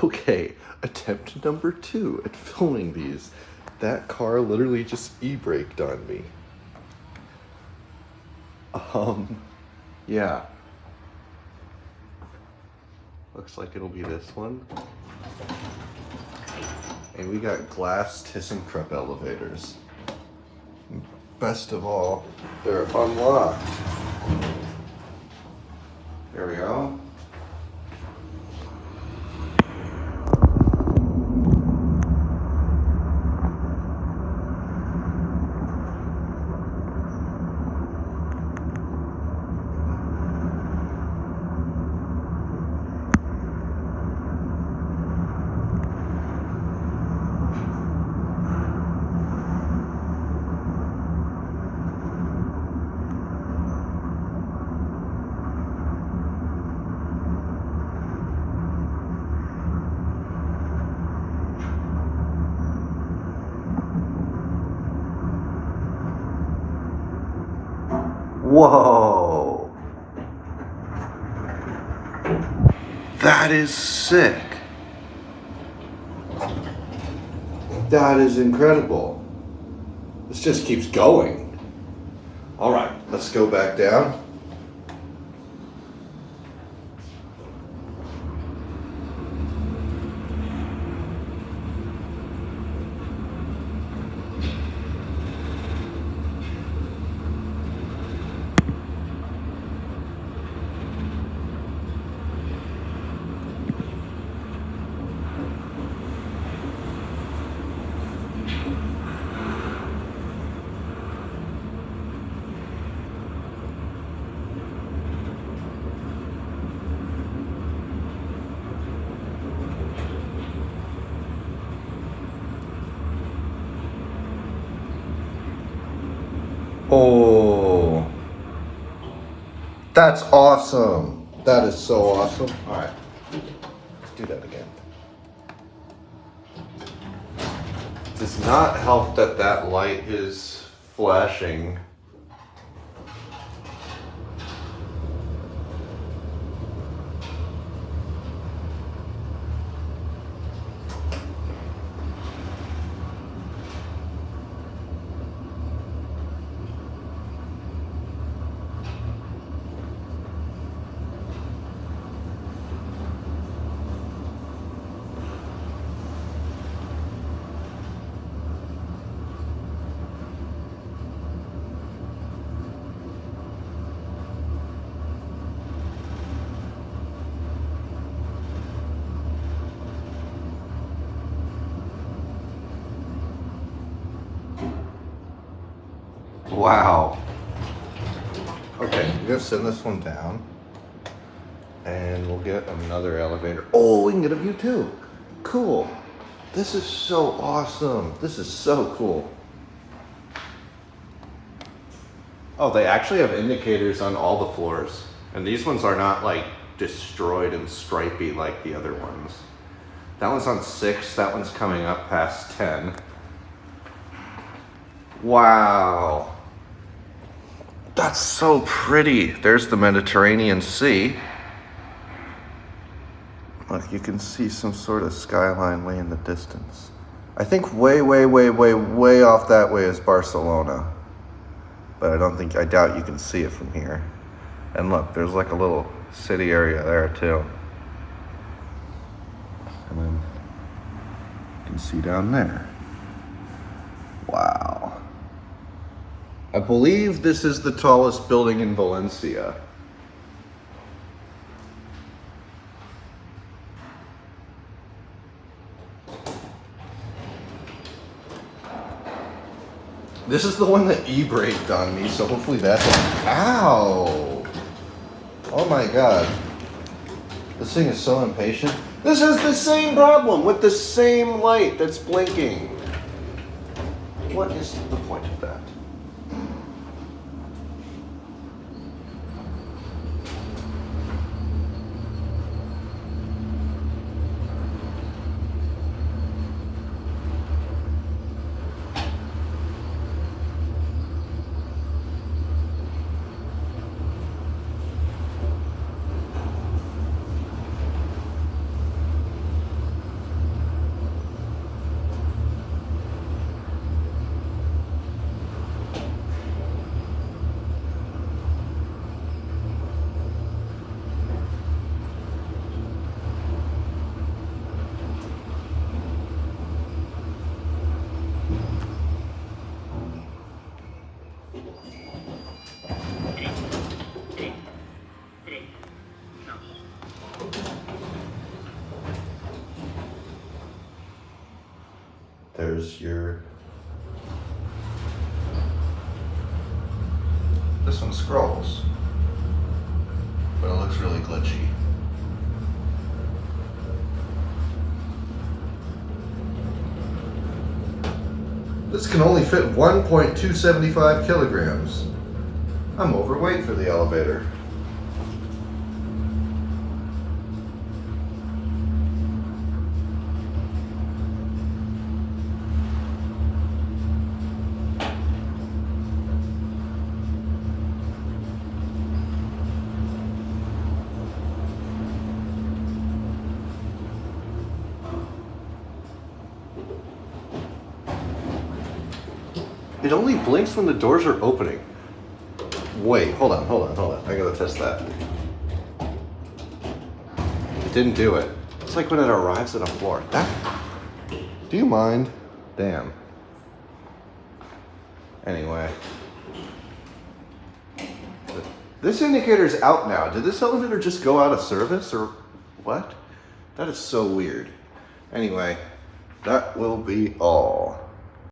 Okay, attempt number 2 at filming these. That car literally just e-braked on me. Yeah. Looks like it'll be this one. And we got glass ThyssenKrupp elevators. Best of all, they're unlocked. There we go. Whoa! That is sick. That is incredible. This just keeps going. All right, let's go back down. Oh, that's awesome. That is so awesome. All right, let's do that again. Does not help that that light is flashing. Wow. Okay, we're gonna send this one down and we'll get another elevator. Oh, we can get a view too. Cool. This is so awesome. This is so cool. Oh, they actually have indicators on all the floors. And these ones are not like destroyed and stripy like the other ones. That one's on 6, that one's coming up past 10. Wow. That's so pretty. There's the Mediterranean Sea. Look, you can see some sort of skyline way in the distance. I think way off that way is Barcelona. But I doubt you can see it from here. And look, there's like a little city area there too. And then you can see down there. Wow. I believe this is the tallest building in Valencia. This is the one that e-braked on me, so hopefully that's... Ow! Oh my god. This thing is so impatient. This has the same problem with the same light that's blinking. What is the point of that? There's your... This one scrolls, but it looks really glitchy. This can only fit 1.275 kilograms. I'm overweight for the elevator. It only blinks when the doors are opening. Wait, hold on. I gotta test that. It didn't do it. It's like when it arrives at a floor. Do you mind? Damn. Anyway. This indicator's out now. Did this elevator just go out of service or what? That is so weird. Anyway, that will be all.